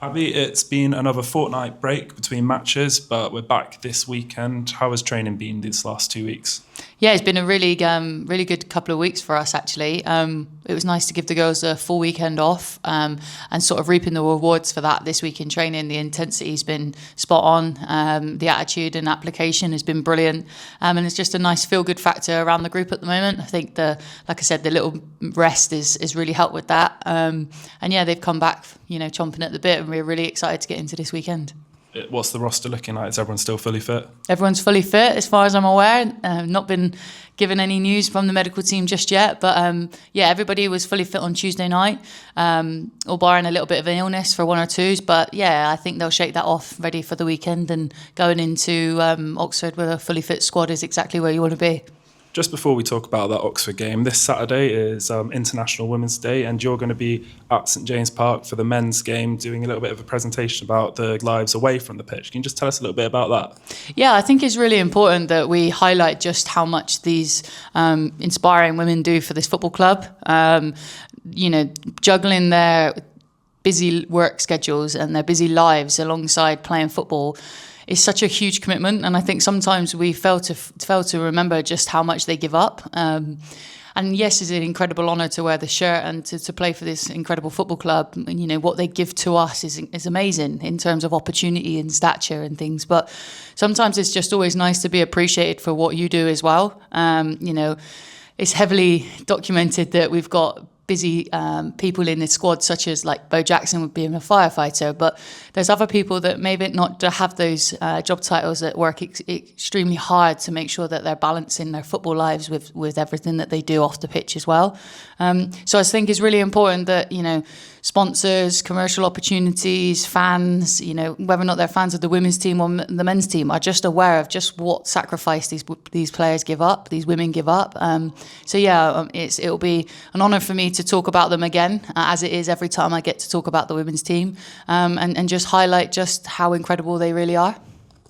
Abbie, it's been another fortnight break between matches, but we're back this weekend. How has training been these last 2 weeks? Yeah, it's been a really good couple of weeks for us, actually. It was nice to give the girls a full weekend off and sort of reaping the rewards for that this week in training. The intensity's been spot on. The attitude and application has been brilliant. And it's just a nice feel-good factor around the group at the moment. I think, like I said, the little rest is really helped with that. And yeah, they've come back, chomping at the bit, and we're really excited to get into this weekend. What's the roster looking like? Is everyone still fully fit? Everyone's fully fit, as far as I'm aware. Not been given any news from the medical team just yet, but everybody was fully fit on Tuesday night, all barring a little bit of an illness for one or twos. But yeah, I think they'll shake that off, ready for the weekend, and going into Oxford with a fully fit squad is exactly where you want to be. Just before we talk about that Oxford game, this Saturday is International Women's Day, and you're going to be at St James Park for the men's game, doing a little bit of a presentation about the lives away from the pitch. Can you just tell us a little bit about that? Yeah, I think it's really important that we highlight just how much these inspiring women do for this football club. Juggling their busy work schedules and their busy lives alongside playing football is such a huge commitment, and I think sometimes we fail to remember just how much they give up. And yes, it's an incredible honour to wear the shirt and to play for this incredible football club. And, what they give to us is amazing in terms of opportunity and stature and things. But sometimes it's just always nice to be appreciated for what you do as well. It's heavily documented that we've got busy people in the squad, such as like Bo Jackson would be a firefighter, but there's other people that maybe not have those job titles that work extremely hard to make sure that they're balancing their football lives with everything that they do off the pitch as well. So I think it's really important that, sponsors, commercial opportunities, fans, whether or not they're fans of the women's team or the men's team, are just aware of just what sacrifice these players give up, these women give up. It'll be an honour for me to talk about them again, as it is every time I get to talk about the women's team, and just highlight just how incredible they really are.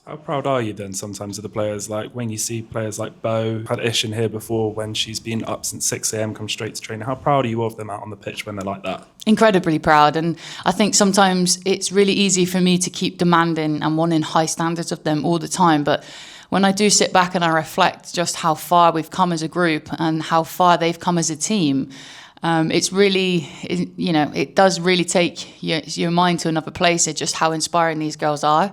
How proud are you then sometimes of the players? Like when you see players like Bo, had Ish in here before when she's been up since 6 a.m, come straight to training. How proud are you of them out on the pitch when they're like that? Incredibly proud. And I think sometimes it's really easy for me to keep demanding and wanting high standards of them all the time. But when I do sit back and I reflect just how far we've come as a group and how far they've come as a team, it's really, it does really take your mind to another place at just how inspiring these girls are.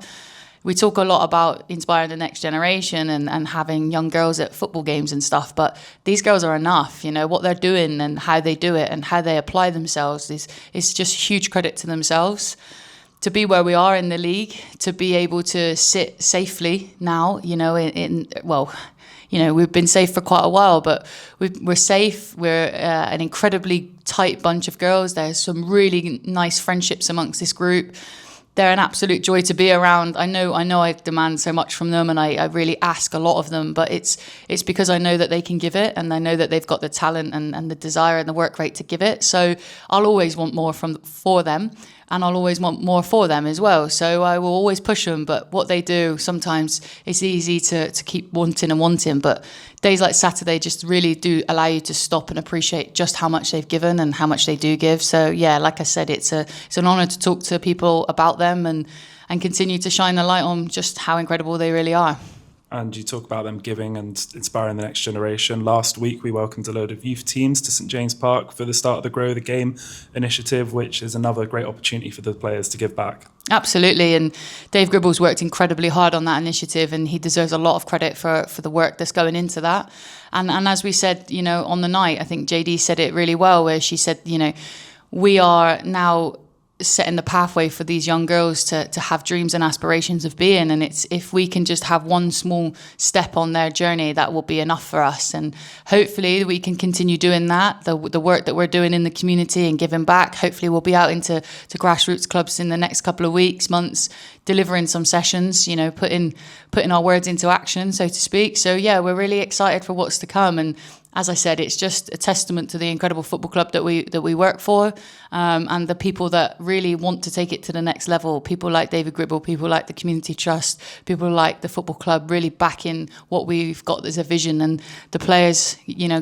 We talk a lot about inspiring the next generation and having young girls at football games and stuff, but these girls are enough. What they're doing and how they do it and how they apply themselves is just huge credit to themselves. To be where we are in the league, to be able to sit safely now, we've been safe for quite a while, but we're safe. We're an incredibly tight bunch of girls. There's some really nice friendships amongst this group. They're an absolute joy to be around. I know I demand so much from them, and I really ask a lot of them, but it's because I know that they can give it, and I know that they've got the talent and the desire and the work rate to give it. So I'll always want more for them, and I'll always want more for them as well. So I will always push them, but what they do, sometimes it's easy to keep wanting, but days like Saturday just really do allow you to stop and appreciate just how much they've given and how much they do give. So yeah, like I said, it's an honour to talk to people about them and continue to shine the light on just how incredible they really are. And you talk about them giving and inspiring the next generation. Last week, we welcomed a load of youth teams to St James Park for the start of the Grow the Game initiative, which is another great opportunity for the players to give back. Absolutely, and Dave Gribble's worked incredibly hard on that initiative, and he deserves a lot of credit for the work that's going into that. And as we said, on the night, I think JD said it really well, where she said, we are now setting the pathway for these young girls to have dreams and aspirations of being, and it's if we can just have one small step on their journey, that will be enough for us. And hopefully we can continue doing that, the work that we're doing in the community and giving back. Hopefully we'll be out into grassroots clubs in the next couple of weeks, months, delivering some sessions, putting our words into action, so to speak. So yeah, we're really excited for what's to come. And as I said, it's just a testament to the incredible football club that we work for, and the people that really want to take it to the next level. People like David Gribble, people like the Community Trust, people like the football club really backing what we've got as a vision, and the players,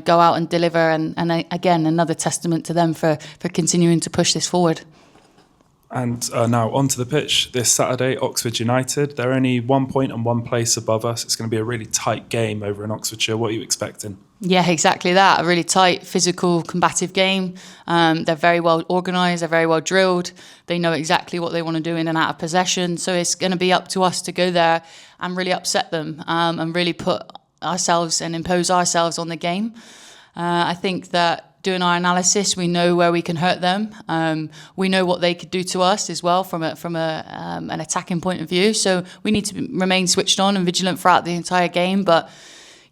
go out and deliver. And again, another testament to them for continuing to push this forward. And now onto the pitch this Saturday, Oxford United. They're only 1 point and one place above us. It's going to be a really tight game over in Oxfordshire. What are you expecting? Yeah, exactly that. A really tight, physical, combative game. They're very well organised. They're very well drilled. They know exactly what they want to do in and out of possession. So it's going to be up to us to go there and really upset them and really put ourselves and impose ourselves on the game. I think that doing our analysis, we know where we can hurt them. We know what they could do to us as well from an attacking point of view. So we need to remain switched on and vigilant throughout the entire game. But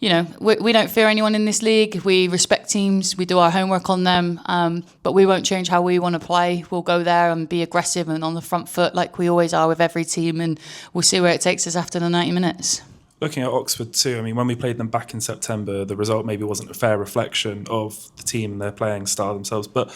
you know, we don't fear anyone in this league. We respect teams. We do our homework on them. But we won't change how we want to play. We'll go there and be aggressive and on the front foot like we always are with every team. And we'll see where it takes us after the 90 minutes. Looking at Oxford too, I mean, when we played them back in September, the result maybe wasn't a fair reflection of the team and their playing style themselves. But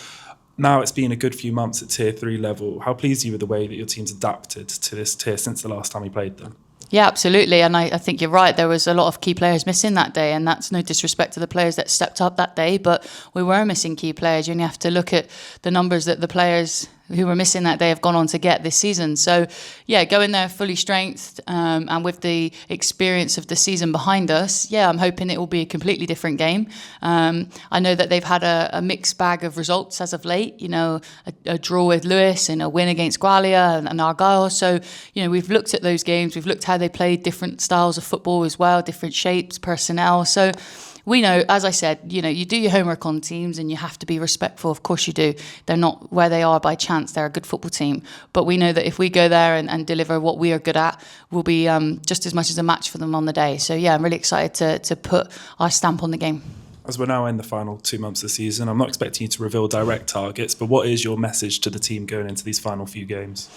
now it's been a good few months at Tier 3 level. How pleased are you with the way that your team's adapted to this tier since the last time we played them? Yeah, absolutely. And I think you're right. There was a lot of key players missing that day, and that's no disrespect to the players that stepped up that day, but we were missing key players. You only have to look at the numbers that the players who were missing that day have gone on to get this season. So, yeah, going there fully strengthed and with the experience of the season behind us, yeah, I'm hoping it will be a completely different game. I know that they've had a mixed bag of results as of late, you know, a draw with Lewis and a win against Gwalia and Argyle. So, you know, we've looked at those games. We've looked how they played different styles of football as well, different shapes, personnel. So we know, as I said, you know, you do your homework on teams and you have to be respectful. Of course you do. They're not where they are by chance. They're a good football team. But we know that if we go there and deliver what we are good at, we'll be just as much as a match for them on the day. So, yeah, I'm really excited to put our stamp on the game. As we're now in the final 2 months of the season, I'm not expecting you to reveal direct targets, but what is your message to the team going into these final few games?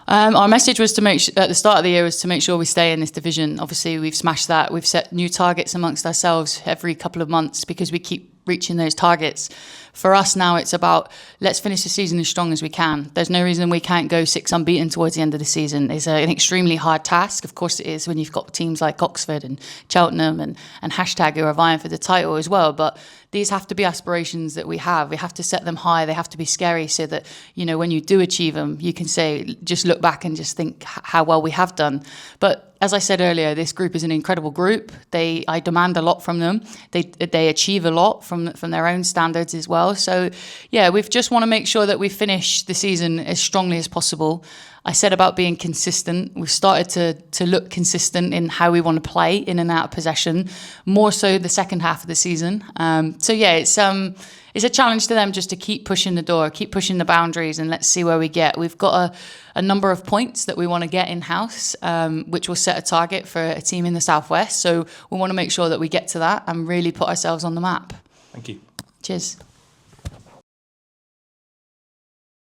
Our message was to at the start of the year was to make sure we stay in this division. Obviously, we've smashed that. We've set new targets amongst ourselves every couple of months because we keep reaching those targets. For us now, it's about let's finish the season as strong as we can. There's no reason we can't go 6 unbeaten towards the end of the season. It's an extremely hard task. Of course it is when you've got teams like Oxford and Cheltenham and Hashtag who are vying for the title as well. But these have to be aspirations that we have. We have to set them high. They have to be scary so that, you know, when you do achieve them, you can say, just look back and just think how well we have done. But as I said earlier, this group is an incredible group. I demand a lot from them. They achieve a lot from their own standards as well. So, yeah, we just want to make sure that we finish the season as strongly as possible. I said about being consistent. We've started to look consistent in how we want to play in and out of possession, more so the second half of the season. So, yeah, it's a challenge to them just to keep pushing the door, keep pushing the boundaries, and let's see where we get. We've got a number of points that we want to get in-house, which will set a target for a team in the Southwest. So we want to make sure that we get to that and really put ourselves on the map. Thank you. Cheers.